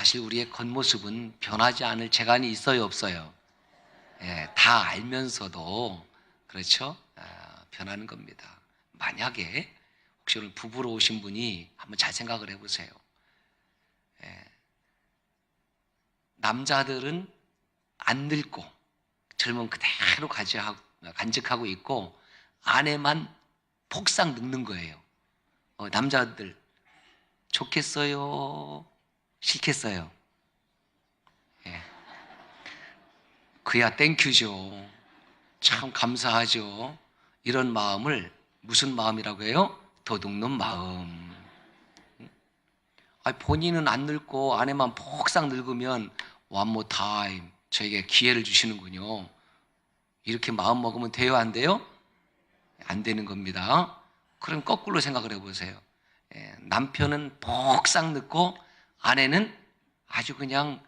사실 우리의 겉모습은 변하지 않을 재간이 있어요, 없어요? 예, 다 알면서도 그렇죠? 변하는 겁니다. 만약에 혹시 오늘 부부로 오신 분이 한번 잘 생각을 해보세요. 예, 남자들은 안 늙고 젊은 그대로 간직하고 있고 아내만 폭삭 늙는 거예요. 남자들 좋겠어요? 싫겠어요? 예. 그야 땡큐죠. 참 감사하죠. 이런 마음을 무슨 마음이라고 해요? 도둑놈 마음. 본인은 안 늙고 아내만 폭삭 늙으면 one more time 저에게 기회를 주시는군요. 이렇게 마음 먹으면 돼요, 안 돼요? 안 되는 겁니다. 그럼 거꾸로 생각을 해보세요. 남편은 폭삭 늙고 아내는 아주 그냥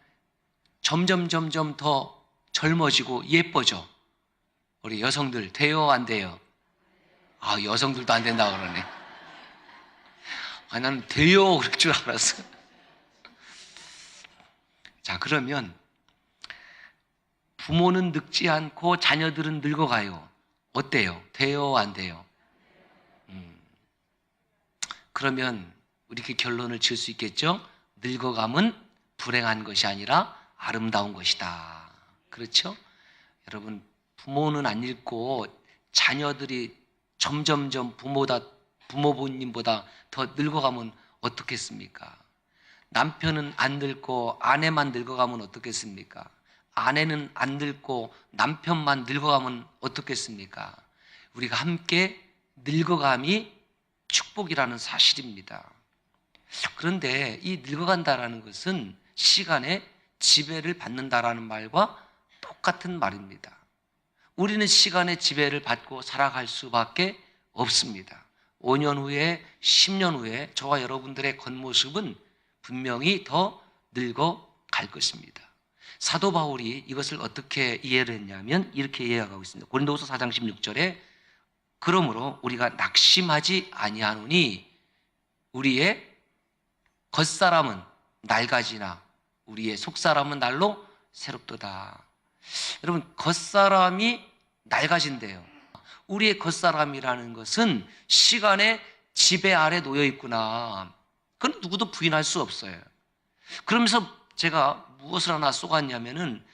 점점 더 젊어지고 예뻐져. 우리 여성들 돼요, 안 돼요? 여성들도 안 된다 그러네. 나는 돼요 그럴 줄 알았어. 자, 그러면 부모는 늙지 않고 자녀들은 늙어가요. 어때요? 돼요, 안 돼요? 그러면 이렇게 결론을 지을 수 있겠죠? 늙어감은 불행한 것이 아니라 아름다운 것이다. 그렇죠? 여러분, 부모는 안 늙고 자녀들이 점점 부모님보다 더 늙어가면 어떻겠습니까? 남편은 안 늙고 아내만 늙어가면 어떻겠습니까? 아내는 안 늙고 남편만 늙어가면 어떻겠습니까? 우리가 함께 늙어감이 축복이라는 사실입니다. 그런데 이 늙어간다라는 것은 시간의 지배를 받는다라는 말과 똑같은 말입니다. 우리는 시간의 지배를 받고 살아갈 수밖에 없습니다. 5년 후에 10년 후에 저와 여러분들의 겉모습은 분명히 더 늙어갈 것입니다. 사도 바울이 이것을 어떻게 이해를 했냐면 이렇게 이해하고 있습니다. 고린도후서 4장 16절에 그러므로 우리가 낙심하지 아니하노니 우리의 겉사람은 낡아지나 우리의 속사람은 날로 새롭도다. 여러분, 겉사람이 낡아진대요. 우리의 겉사람이라는 것은 시간의 지배 아래 놓여 있구나. 그건 누구도 부인할 수 없어요. 그러면서 제가 무엇을 하나 쏘았냐면은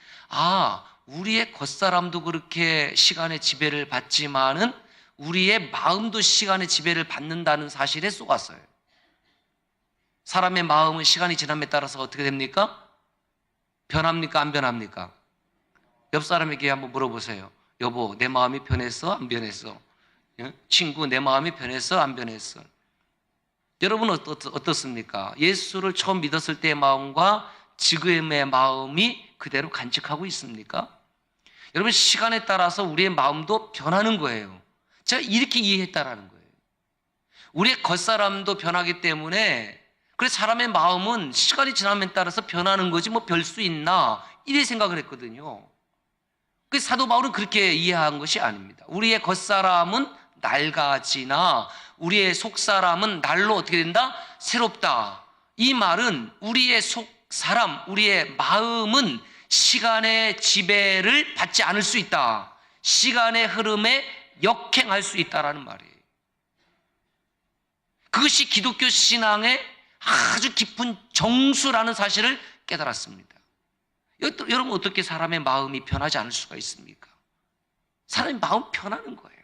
우리의 겉사람도 그렇게 시간의 지배를 받지만은 우리의 마음도 시간의 지배를 받는다는 사실에 쏘았어요. 사람의 마음은 시간이 지남에 따라서 어떻게 됩니까? 변합니까? 안 변합니까? 옆 사람에게 한번 물어보세요. 여보, 내 마음이 변했어? 안 변했어? 친구, 내 마음이 변했어? 안 변했어? 여러분은 어떻습니까? 예수를 처음 믿었을 때의 마음과 지금의 마음이 그대로 간직하고 있습니까? 여러분, 시간에 따라서 우리의 마음도 변하는 거예요. 제가 이렇게 이해했다라는 거예요. 우리의 겉사람도 변하기 때문에 그래서 사람의 마음은 시간이 지남에 따라서 변하는 거지 뭐 별 수 있나 이래 생각을 했거든요. 그래서 사도 바울은 그렇게 이해한 것이 아닙니다. 우리의 겉사람은 낡아지나 우리의 속사람은 날로 어떻게 된다? 새롭다. 이 말은 우리의 속사람, 우리의 마음은 시간의 지배를 받지 않을 수 있다. 시간의 흐름에 역행할 수 있다라는 말이에요. 그것이 기독교 신앙의 아주 깊은 정수라는 사실을 깨달았습니다. 여러분, 어떻게 사람의 마음이 변하지 않을 수가 있습니까? 사람의 마음 변하는 거예요.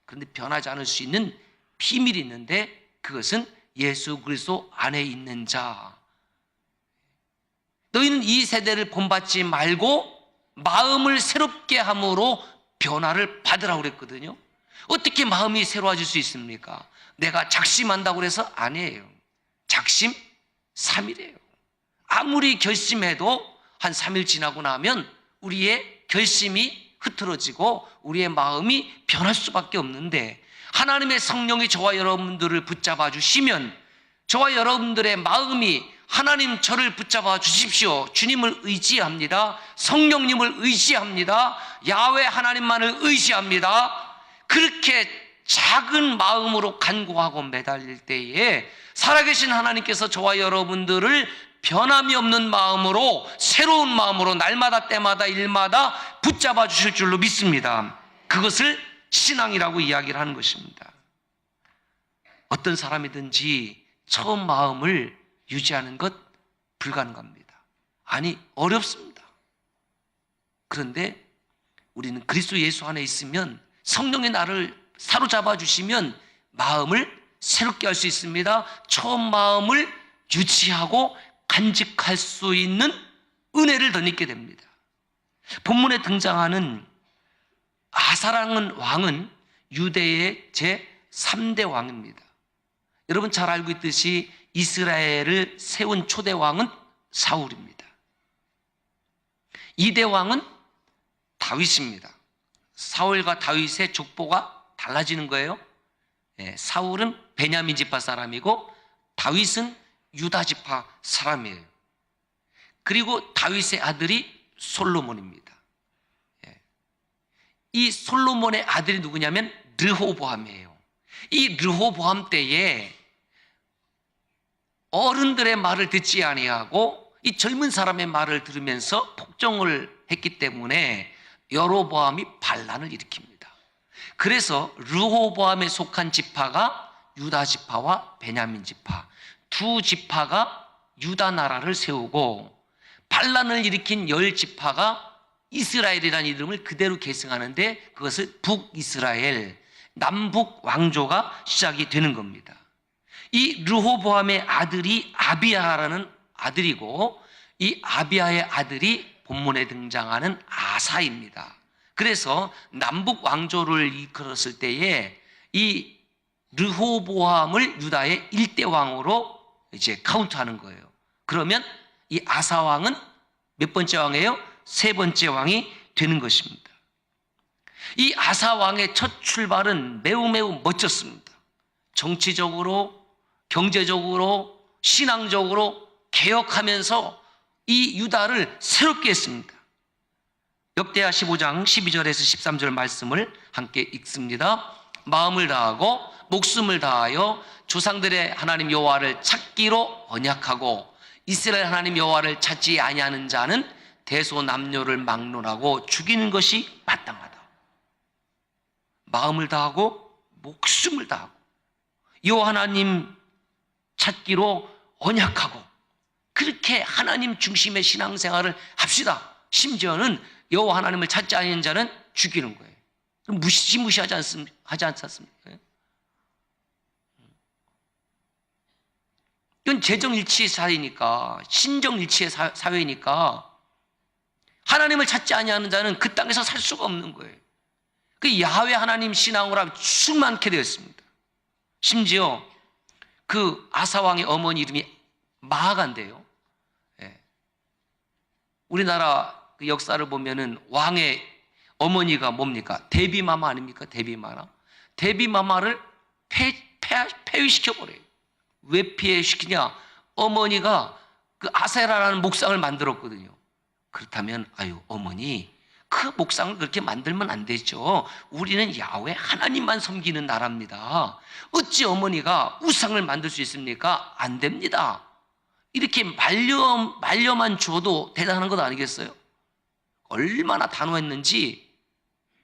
그런데 변하지 않을 수 있는 비밀이 있는데 그것은 예수 그리스도 안에 있는 자. 너희는 이 세대를 본받지 말고 마음을 새롭게 함으로 변화를 받으라고 그랬거든요. 어떻게 마음이 새로워질 수 있습니까? 내가 작심한다고 해서 아니에요. 작심 삼일이에요. 아무리 결심해도 한 3일 지나고 나면 우리의 결심이 흐트러지고 우리의 마음이 변할 수밖에 없는데, 하나님의 성령이 저와 여러분들을 붙잡아 주시면 저와 여러분들의 마음이 하나님 저를 붙잡아 주십시오, 주님을 의지합니다, 성령님을 의지합니다, 야훼 하나님만을 의지합니다, 그렇게 작은 마음으로 간구하고 매달릴 때에 살아계신 하나님께서 저와 여러분들을 변함이 없는 마음으로, 새로운 마음으로 날마다 때마다 일마다 붙잡아 주실 줄로 믿습니다. 그것을 신앙이라고 이야기를 하는 것입니다. 어떤 사람이든지 처음 마음을 유지하는 것 불가능합니다. 아니, 어렵습니다. 그런데 우리는 그리스도 예수 안에 있으면, 성령의 나를 사로잡아 주시면 마음을 새롭게 할 수 있습니다. 처음 마음을 유지하고 간직할 수 있는 은혜를 덧입게 됩니다. 본문에 등장하는 아사라는 왕은 유대의 제3대 왕입니다. 여러분 잘 알고 있듯이 이스라엘을 세운 초대 왕은 사울입니다. 2대 왕은 다윗입니다. 사울과 다윗의 족보가 달라지는 거예요. 사울은 베냐민 지파 사람이고 다윗은 유다 지파 사람이에요. 그리고 다윗의 아들이 솔로몬입니다. 이 솔로몬의 아들이 누구냐면 르호보암이에요. 이 르호보암 때에 어른들의 말을 듣지 아니하고 이 젊은 사람의 말을 들으면서 폭정을 했기 때문에 여로보암이 반란을 일으킵니다. 그래서 르호보암에 속한 지파가 유다 지파와 베냐민 지파, 두 지파가 유다 나라를 세우고, 반란을 일으킨 10지파가 이스라엘이라는 이름을 그대로 계승하는데 그것을 북이스라엘, 남북 왕조가 시작이 되는 겁니다. 이 르호보암의 아들이 아비야라는 아들이고, 이 아비야의 아들이 본문에 등장하는 아사입니다. 그래서 남북 왕조를 이끌었을 때에 이 르호보암을 유다의 1대 왕으로 이제 카운트하는 거예요. 그러면 이 아사 왕은 몇 번째 왕이에요? 3번째 왕이 되는 것입니다. 이 아사 왕의 첫 출발은 매우 멋졌습니다. 정치적으로, 경제적으로, 신앙적으로 개혁하면서 이 유다를 새롭게 했습니다. 역대하 15장 12절에서 13절 말씀을 함께 읽습니다. 마음을 다하고 목숨을 다하여 조상들의 하나님 여호와를 찾기로 언약하고, 이스라엘 하나님 여호와를 찾지 아니하는 자는 대소남녀를 막론하고 죽이는 것이 마땅하다. 마음을 다하고 목숨을 다하고 여호와 하나님 찾기로 언약하고, 그렇게 하나님 중심의 신앙생활을 합시다. 심지어는 여호와 하나님을 찾지 않는 자는 죽이는 거예요. 무시하지 않습니까? 이건 재정일치의 사회니까, 신정일치의 사회니까 하나님을 찾지 아니하는 자는 그 땅에서 살 수가 없는 거예요. 그 야훼 하나님 신앙으로 하면 충만케 되었습니다. 심지어 그 아사왕의 어머니 이름이 마아간데요. 우리나라 그 역사를 보면은 왕의 어머니가 뭡니까? 데비마마 아닙니까? 데비마마. 데비마마를 폐위시켜버려요. 왜 폐위시키냐? 어머니가 그 아세라라는 목상을 만들었거든요. 그렇다면 어머니, 그 목상을 그렇게 만들면 안 되죠. 우리는 야훼 하나님만 섬기는 나라입니다. 어찌 어머니가 우상을 만들 수 있습니까? 안 됩니다. 이렇게 말려만 줘도 대단한 것 아니겠어요? 얼마나 단호했는지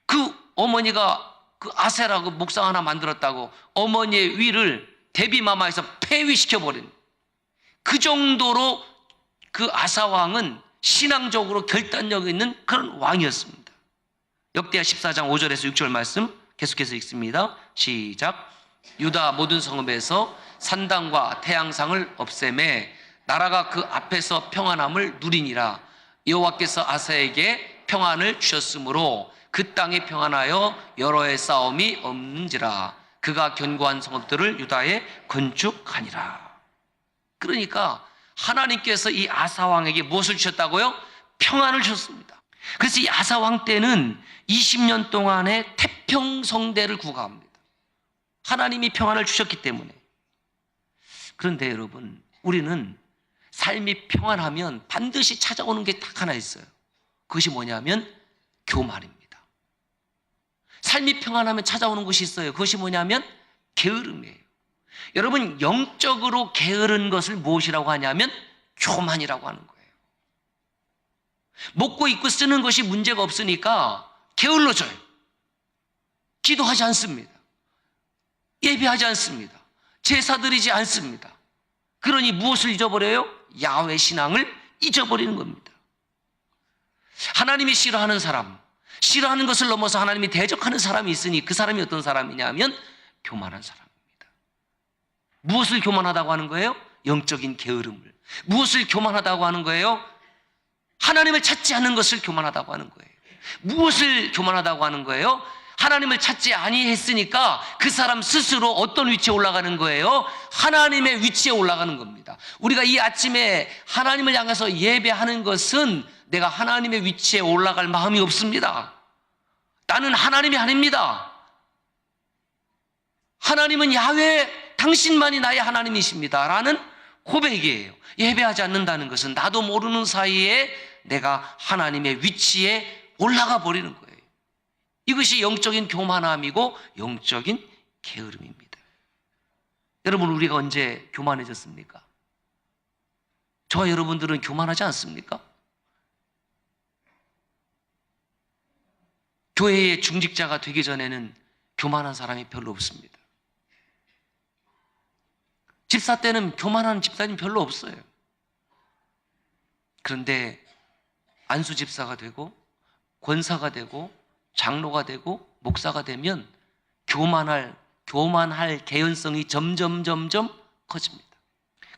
그 어머니가 그 아세라 그 목상 하나 만들었다고 어머니의 위를 데비마마에서 폐위시켜버린, 그 정도로 그 아사왕은 신앙적으로 결단력 있는 그런 왕이었습니다. 역대하 14장 5절에서 6절 말씀 계속해서 읽습니다. 시작. 유다 모든 성읍에서 산당과 태양상을 없애매 나라가 그 앞에서 평안함을 누리니라. 여호와께서 아사에게 평안을 주셨으므로 그 땅이 평안하여 여러 해 싸움이 없는지라. 그가 견고한 성읍들을 유다에 건축하니라. 그러니까 하나님께서 이 아사 왕에게 무엇을 주셨다고요? 평안을 주셨습니다. 그래서 이 아사 왕 때는 20년 동안의 태평성대를 구가합니다. 하나님이 평안을 주셨기 때문에. 그런데 여러분, 우리는 삶이 평안하면 반드시 찾아오는 게 딱 하나 있어요. 그것이 뭐냐면 교만입니다. 삶이 평안하면 찾아오는 것이 있어요. 그것이 뭐냐면 게으름이에요. 여러분, 영적으로 게으른 것을 무엇이라고 하냐면 교만이라고 하는 거예요. 먹고 입고 쓰는 것이 문제가 없으니까 게을러져요. 기도하지 않습니다. 예배하지 않습니다. 제사 드리지 않습니다. 그러니 무엇을 잊어버려요? 야훼 신앙을 잊어버리는 겁니다. 하나님이 싫어하는 사람, 싫어하는 것을 넘어서 하나님이 대적하는 사람이 있으니 그 사람이 어떤 사람이냐면 교만한 사람입니다. 무엇을 교만하다고 하는 거예요? 영적인 게으름을. 무엇을 교만하다고 하는 거예요? 하나님을 찾지 않는 것을 교만하다고 하는 거예요. 무엇을 교만하다고 하는 거예요? 하나님을 찾지 아니했으니까 그 사람 스스로 어떤 위치에 올라가는 거예요? 하나님의 위치에 올라가는 겁니다. 우리가 이 아침에 하나님을 향해서 예배하는 것은 내가 하나님의 위치에 올라갈 마음이 없습니다. 나는 하나님이 아닙니다. 하나님은 야훼, 당신만이 나의 하나님이십니다 라는 고백이에요. 예배하지 않는다는 것은 나도 모르는 사이에 내가 하나님의 위치에 올라가 버리는 거예요. 이것이 영적인 교만함이고 영적인 게으름입니다. 여러분, 우리가 언제 교만해졌습니까? 저와 여러분들은 교만하지 않습니까? 교회의 중직자가 되기 전에는 교만한 사람이 별로 없습니다. 집사 때는 교만한 집사님 별로 없어요. 그런데 안수 집사가 되고 권사가 되고 장로가 되고 목사가 되면 교만할 개연성이 점점 커집니다.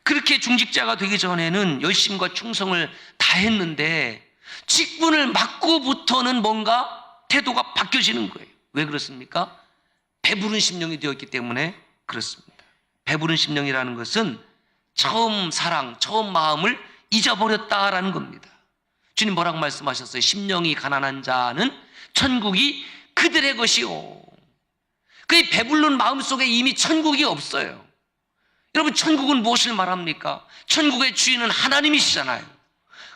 그렇게 중직자가 되기 전에는 열심과 충성을 다했는데 직분을 맡고부터는 뭔가 태도가 바뀌어지는 거예요. 왜 그렇습니까? 배부른 심령이 되었기 때문에 그렇습니다. 배부른 심령이라는 것은 처음 사랑, 처음 마음을 잊어버렸다라는 겁니다. 주님 뭐라고 말씀하셨어요? 심령이 가난한 자는 천국이 그들의 것이요. 그 배부른 마음속에 이미 천국이 없어요. 여러분, 천국은 무엇을 말합니까? 천국의 주인은 하나님이시잖아요.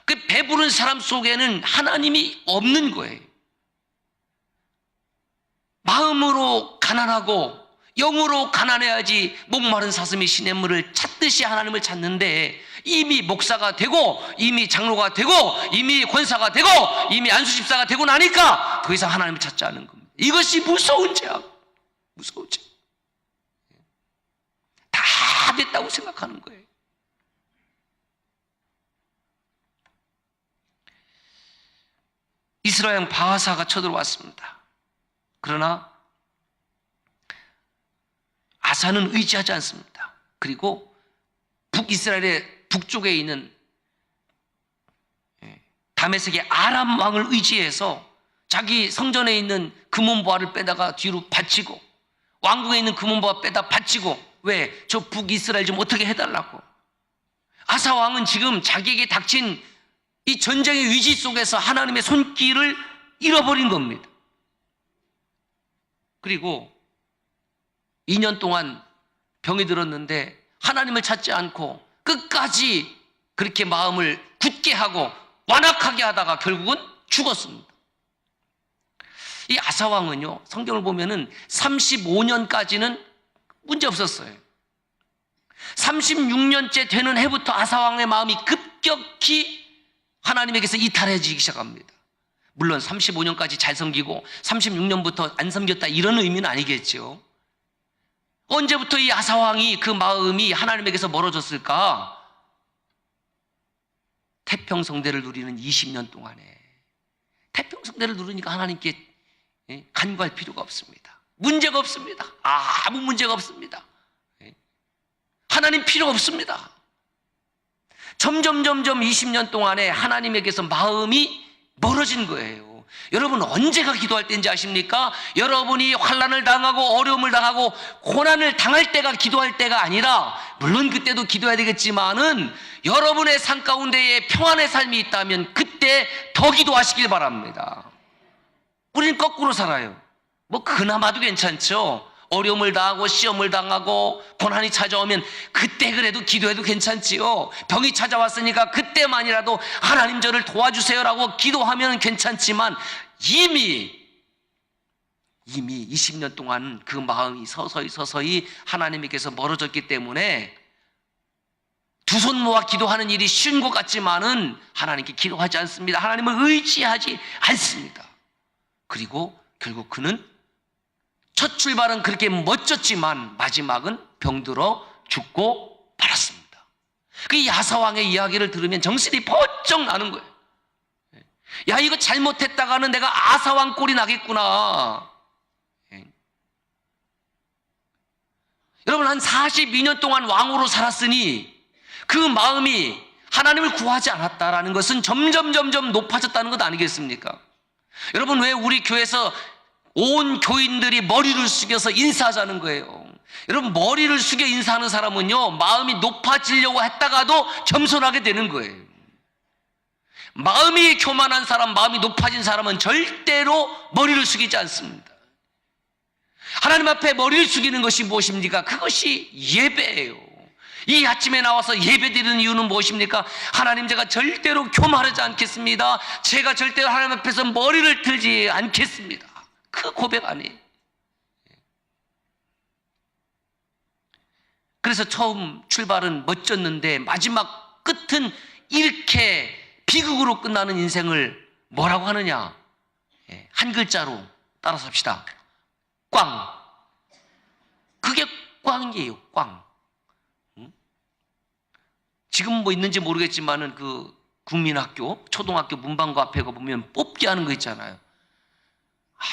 그 배부른 사람 속에는 하나님이 없는 거예요. 마음으로 가난하고 영으로 가난해야지 목마른 사슴이 시냇물을 찾듯이 하나님을 찾는데 이미 목사가 되고 이미 장로가 되고 이미 권사가 되고 이미 안수집사가 되고 나니까 더 이상 하나님을 찾지 않는 겁니다. 이것이 무서운 죄야. 무서운 죄. 다 됐다고 생각하는 거예요. 이스라엘 바하사가 쳐들어왔습니다. 그러나 아사는 의지하지 않습니다. 그리고 북이스라엘의 북쪽에 있는 다메섹의 아람 왕을 의지해서 자기 성전에 있는 금은보화를 빼다가 뒤로 받치고 왕궁에 있는 금은보화 빼다 받치고 왜? 저 북이스라엘 좀 어떻게 해달라고. 아사 왕은 지금 자기에게 닥친 이 전쟁의 위기 속에서 하나님의 손길을 잃어버린 겁니다. 그리고 2년 동안 병이 들었는데 하나님을 찾지 않고 끝까지 그렇게 마음을 굳게 하고 완악하게 하다가 결국은 죽었습니다. 이 아사왕은요, 성경을 보면은 35년까지는 문제 없었어요. 36년째 되는 해부터 아사왕의 마음이 급격히 하나님에게서 이탈해지기 시작합니다. 물론 35년까지 잘 섬기고 36년부터 안 섬겼다 이런 의미는 아니겠죠. 언제부터 이 아사왕이 그 마음이 하나님에게서 멀어졌을까? 태평성대를 누리는 20년 동안에 태평성대를 누리니까 하나님께 간구할 필요가 없습니다. 문제가 없습니다. 아무 문제가 없습니다. 하나님 필요 없습니다. 점점 20년 동안에 하나님에게서 마음이 멀어진 거예요. 여러분 언제가 기도할 때인지 아십니까? 여러분이 환난을 당하고 어려움을 당하고 고난을 당할 때가 기도할 때가 아니라, 물론 그때도 기도해야 되겠지만은 여러분의 삶 가운데에 평안의 삶이 있다면 그때 더 기도하시길 바랍니다. 우리는 거꾸로 살아요. 뭐 그나마도 괜찮죠. 어려움을 당하고 시험을 당하고 고난이 찾아오면 그때 그래도 기도해도 괜찮지요. 병이 찾아왔으니까 그때만이라도 하나님 저를 도와주세요라고 기도하면 괜찮지만, 이미 20년 동안 그 마음이 서서히 하나님께서 멀어졌기 때문에 두 손 모아 기도하는 일이 쉬운 것 같지만은 하나님께 기도하지 않습니다. 하나님을 의지하지 않습니다. 그리고 결국 그는 첫 출발은 그렇게 멋졌지만 마지막은 병들어 죽고 말았습니다. 그 야사왕의 이야기를 들으면 정신이 번쩍 나는 거예요. 야, 이거 잘못했다가는 내가 아사왕 꼴이 나겠구나. 여러분, 한 42년 동안 왕으로 살았으니 그 마음이 하나님을 구하지 않았다라는 것은 점점 높아졌다는 것 아니겠습니까? 여러분, 왜 우리 교회에서 온 교인들이 머리를 숙여서 인사하자는 거예요? 여러분, 머리를 숙여 인사하는 사람은요, 마음이 높아지려고 했다가도 겸손하게 되는 거예요. 마음이 교만한 사람, 마음이 높아진 사람은 절대로 머리를 숙이지 않습니다. 하나님 앞에 머리를 숙이는 것이 무엇입니까? 그것이 예배예요. 이 아침에 나와서 예배드리는 이유는 무엇입니까? 하나님, 제가 절대로 교만하지 않겠습니다. 제가 절대로 하나님 앞에서 머리를 들지 않겠습니다. 그 고백 아니에요. 그래서 처음 출발은 멋졌는데 마지막 끝은 이렇게 비극으로 끝나는 인생을 뭐라고 하느냐? 한 글자로 따라서 합시다. 꽝. 그게 꽝이에요. 꽝. 지금 뭐 있는지 모르겠지만은 그 국민학교, 초등학교 문방구 앞에 보면 뽑기 하는 거 있잖아요.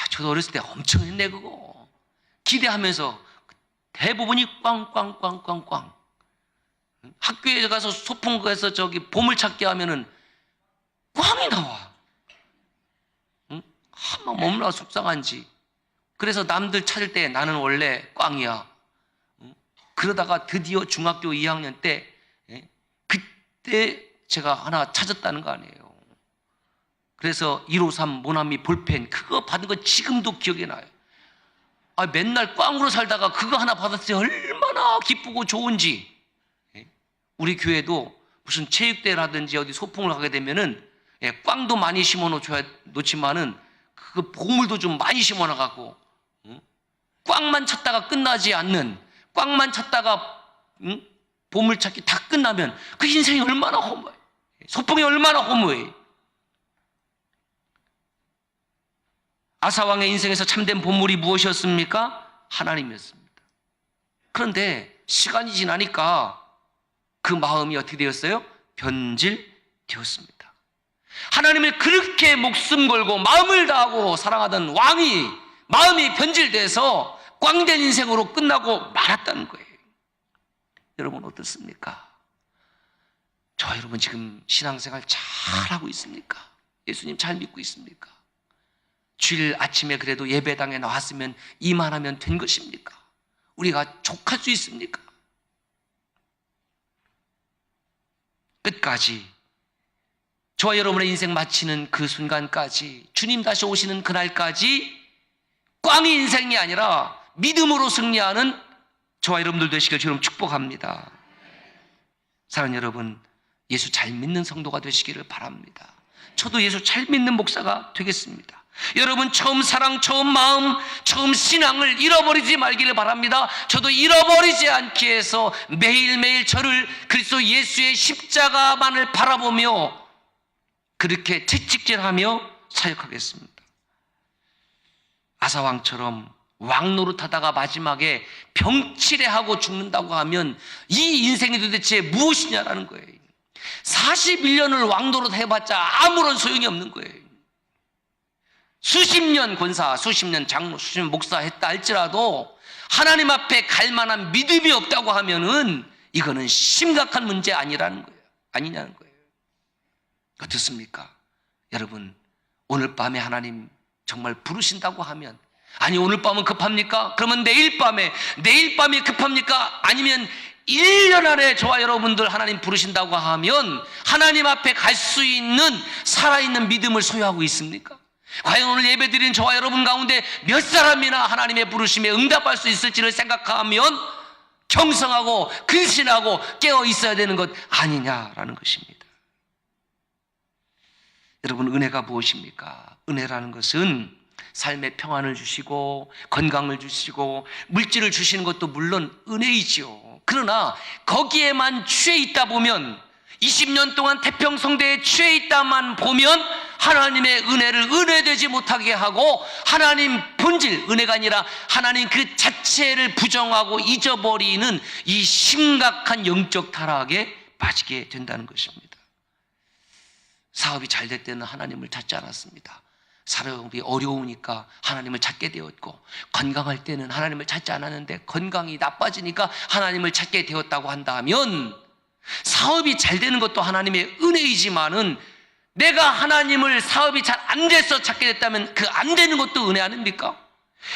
저도 어렸을 때 엄청 했네, 그거. 기대하면서 대부분이 꽝. 학교에 가서 소풍구에서 저기 보물찾기 하면은 꽝이 나와. 막 너무나 속상한지. 그래서 남들 찾을 때 나는 원래 꽝이야. 그러다가 드디어 중학교 2학년 때, 그때 제가 하나 찾았다는 거 아니에요. 그래서 153 모나미 볼펜 그거 받은 거 지금도 기억이 나요. 맨날 꽝으로 살다가 그거 하나 받았을 때 얼마나 기쁘고 좋은지. 우리 교회도 무슨 체육대회라든지 어디 소풍을 가게 되면은 꽝도 많이 심어 놓지만은 그 보물도 좀 많이 심어 놔갖고 꽝만 찾다가 끝나지 않는, 꽝만 찾다가 보물찾기 다 끝나면 그 인생이 얼마나 허무해. 소풍이 얼마나 허무해. 아사왕의 인생에서 참된 보물이 무엇이었습니까? 하나님이었습니다. 그런데 시간이 지나니까 그 마음이 어떻게 되었어요? 변질되었습니다. 하나님을 그렇게 목숨 걸고 마음을 다하고 사랑하던 왕이 마음이 변질돼서 꽝된 인생으로 끝나고 말았다는 거예요. 여러분 어떻습니까? 저 여러분 지금 신앙생활 잘하고 있습니까? 예수님 잘 믿고 있습니까? 주일 아침에 그래도 예배당에 나왔으면 이만하면 된 것입니까? 우리가 족할 수 있습니까? 끝까지 저와 여러분의 인생 마치는 그 순간까지, 주님 다시 오시는 그날까지 꽝이 인생이 아니라 믿음으로 승리하는 저와 여러분들 되시길 주님 축복합니다. 사랑하는 여러분, 예수 잘 믿는 성도가 되시기를 바랍니다. 저도 예수 잘 믿는 목사가 되겠습니다. 여러분 처음 사랑, 처음 마음, 처음 신앙을 잃어버리지 말기를 바랍니다. 저도 잃어버리지 않기 위해서 매일매일 저를 그리스도 예수의 십자가만을 바라보며 그렇게 채찍질하며 사역하겠습니다. 아사왕처럼 왕 노릇하다가 마지막에 병치레하고 죽는다고 하면 이 인생이 도대체 무엇이냐라는 거예요. 41년을 왕 노릇 해봤자 아무런 소용이 없는 거예요. 수십 년 권사, 수십 년 장로, 수십 년 목사 했다 할지라도 하나님 앞에 갈 만한 믿음이 없다고 하면은 이거는 심각한 문제 아니라는 거예요. 아니냐는 거예요. 어떻습니까? 여러분, 오늘 밤에 하나님 정말 부르신다고 하면, 아니 오늘 밤은 급합니까? 그러면 내일 밤에 급합니까? 아니면 1년 안에 저와 여러분들 하나님 부르신다고 하면 하나님 앞에 갈 수 있는 살아있는 믿음을 소유하고 있습니까? 과연 오늘 예배드린 저와 여러분 가운데 몇 사람이나 하나님의 부르심에 응답할 수 있을지를 생각하면 경성하고 근신하고 깨어 있어야 되는 것 아니냐라는 것입니다. 여러분, 은혜가 무엇입니까? 은혜라는 것은 삶의 평안을 주시고 건강을 주시고 물질을 주시는 것도 물론 은혜이지요. 그러나 거기에만 취해 있다 보면, 20년 동안 태평성대에 취해 있다만 보면 하나님의 은혜를 은혜되지 못하게 하고 하나님 본질, 은혜가 아니라 하나님 그 자체를 부정하고 잊어버리는 이 심각한 영적 타락에 빠지게 된다는 것입니다. 사업이 잘 될 때는 하나님을 찾지 않았습니다. 사업이 어려우니까 하나님을 찾게 되었고, 건강할 때는 하나님을 찾지 않았는데 건강이 나빠지니까 하나님을 찾게 되었다고 한다면, 사업이 잘 되는 것도 하나님의 은혜이지만은 내가 하나님을 사업이 잘 안 돼서 찾게 됐다면 그 안 되는 것도 은혜 아닙니까?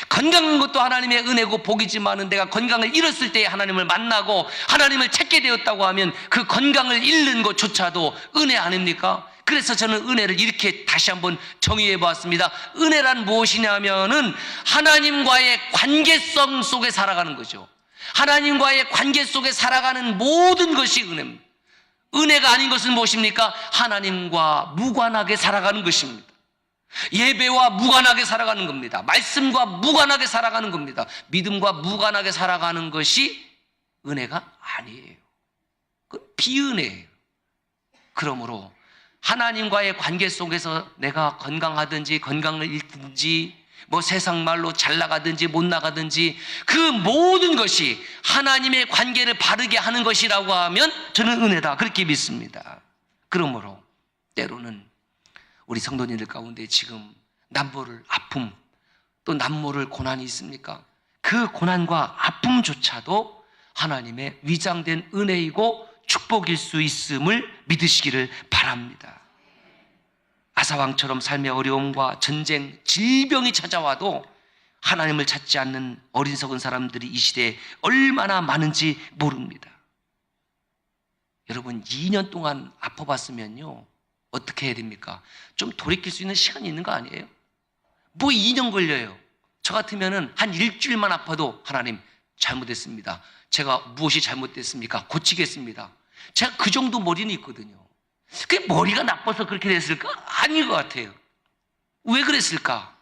건강한 것도 하나님의 은혜고 복이지만은 내가 건강을 잃었을 때 하나님을 만나고 하나님을 찾게 되었다고 하면 그 건강을 잃는 것조차도 은혜 아닙니까? 그래서 저는 은혜를 이렇게 다시 한번 정의해 보았습니다. 은혜란 무엇이냐면은 하나님과의 관계성 속에 살아가는 거죠. 하나님과의 관계 속에 살아가는 모든 것이 은혜입니다. 은혜가 아닌 것은 무엇입니까? 하나님과 무관하게 살아가는 것입니다. 예배와 무관하게 살아가는 겁니다. 말씀과 무관하게 살아가는 겁니다. 믿음과 무관하게 살아가는 것이 은혜가 아니에요. 그건 비은혜예요. 그러므로 하나님과의 관계 속에서 내가 건강하든지 건강을 잃든지 뭐 세상 말로 잘 나가든지 못 나가든지 그 모든 것이 하나님의 관계를 바르게 하는 것이라고 하면 저는 은혜다, 그렇게 믿습니다. 그러므로 때로는 우리 성도님들 가운데 지금 남모를 아픔, 또 남모를 고난이 있습니까? 그 고난과 아픔조차도 하나님의 위장된 은혜이고 축복일 수 있음을 믿으시기를 바랍니다. 아사왕처럼 삶의 어려움과 전쟁, 질병이 찾아와도 하나님을 찾지 않는 어리석은 사람들이 이 시대에 얼마나 많은지 모릅니다. 여러분, 2년 동안 아파봤으면요 어떻게 해야 됩니까? 좀 돌이킬 수 있는 시간이 있는 거 아니에요? 뭐 2년 걸려요. 저 같으면은 한 일주일만 아파도 하나님 잘못했습니다. 제가 무엇이 잘못됐습니까? 고치겠습니다. 제가 그 정도 머리는 있거든요. 그게 머리가 나빠서 그렇게 됐을까? 아닌 것 같아요. 왜 그랬을까?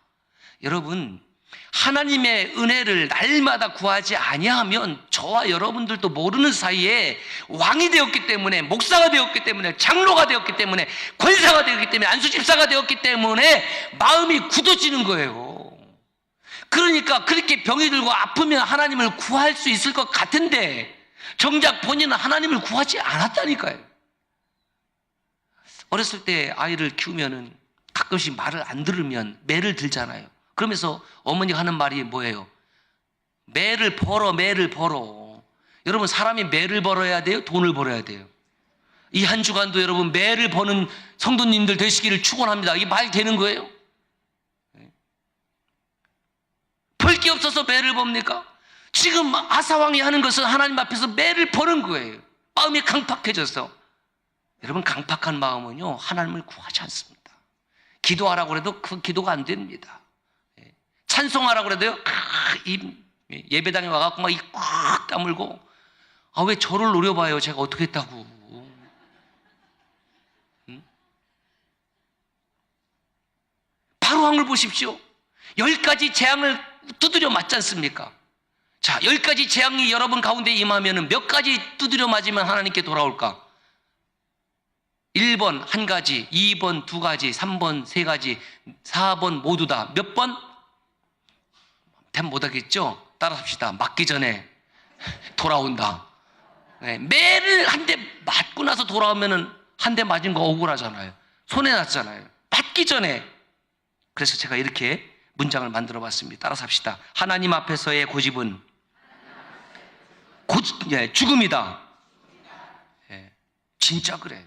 여러분, 하나님의 은혜를 날마다 구하지 아니하면 저와 여러분들도 모르는 사이에 왕이 되었기 때문에, 목사가 되었기 때문에, 장로가 되었기 때문에, 권사가 되었기 때문에, 안수집사가 되었기 때문에 마음이 굳어지는 거예요. 그러니까 그렇게 병이 들고 아프면 하나님을 구할 수 있을 것 같은데 정작 본인은 하나님을 구하지 않았다니까요. 어렸을 때 아이를 키우면은 가끔씩 말을 안 들으면 매를 들잖아요. 그러면서 어머니가 하는 말이 뭐예요? 매를 벌어, 매를 벌어. 여러분, 사람이 매를 벌어야 돼요? 돈을 벌어야 돼요? 이 한 주간도 여러분 매를 버는 성도님들 되시기를 축원합니다. 이게 말 되는 거예요? 벌 게 없어서 매를 법니까? 지금 아사왕이 하는 것은 하나님 앞에서 매를 버는 거예요. 마음이 강팍해져서. 여러분, 강팍한 마음은요 하나님을 구하지 않습니다. 기도하라고 해도 그 기도가 안 됩니다. 찬송하라고 해도요 예배당에 와갖고 막 입 꽉 다물고, 아, 왜 저를 노려봐요, 제가 어떻게 했다고. 바로 왕을 보십시오. 10가지 재앙을 두드려 맞지 않습니까? 자, 10가지 재앙이 여러분 가운데 임하면 몇 가지 두드려 맞으면 하나님께 돌아올까? 1번 1가지, 2번 2가지, 3번 3가지, 4번 모두 다 몇 번? 답 못하겠죠? 따라합시다. 맞기 전에 돌아온다. 네, 매를 한 대 맞고 나서 돌아오면은 한 대 맞은 거 억울하잖아요. 손해났잖아요. 맞기 전에. 그래서 제가 이렇게 문장을 만들어 봤습니다. 따라서 합시다. 하나님 앞에서의 고집은 죽음이다. 예, 진짜 그래요.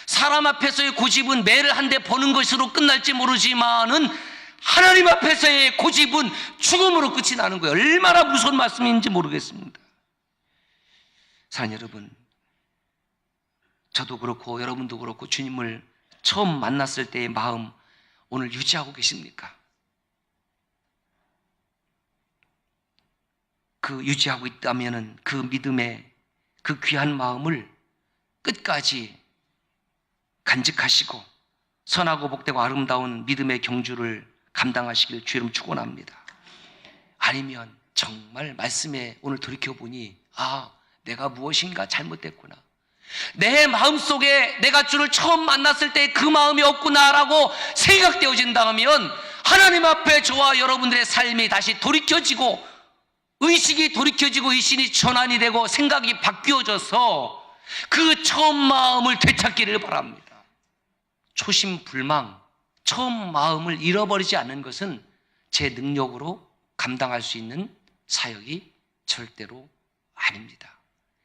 사람 앞에서의 고집은 매를 한 대 보는 것으로 끝날지 모르지만은 하나님 앞에서의 고집은 죽음으로 끝이 나는 거예요. 얼마나 무서운 말씀인지 모르겠습니다. 사랑하는 여러분, 저도 그렇고 여러분도 그렇고 주님을 처음 만났을 때의 마음 오늘 유지하고 계십니까? 그 유지하고 있다면은 그 믿음의 그 귀한 마음을 끝까지 간직하시고 선하고 복되고 아름다운 믿음의 경주를 감당하시길 주의 이름 축원합니다. 아니면 정말 말씀에 오늘 돌이켜보니 내가 무엇인가 잘못됐구나, 내 마음속에 내가 주를 처음 만났을 때 그 마음이 없구나라고 생각되어진다면 하나님 앞에 저와 여러분들의 삶이 다시 돌이켜지고 의식이 돌이켜지고 의신이 전환이 되고 생각이 바뀌어져서 그 처음 마음을 되찾기를 바랍니다. 초심불망, 처음 마음을 잃어버리지 않는 것은 제 능력으로 감당할 수 있는 사역이 절대로 아닙니다.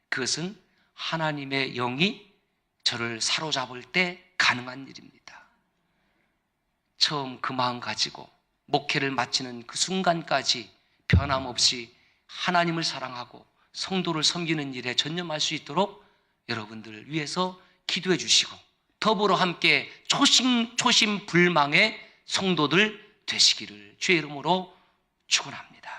그것은 하나님의 영이 저를 사로잡을 때 가능한 일입니다. 처음 그 마음 가지고 목회를 마치는 그 순간까지 변함없이 하나님을 사랑하고 성도를 섬기는 일에 전념할 수 있도록 여러분들을 위해서 기도해 주시고 더불어 함께 초심불망의 성도들 되시기를 주의 이름으로 축원합니다.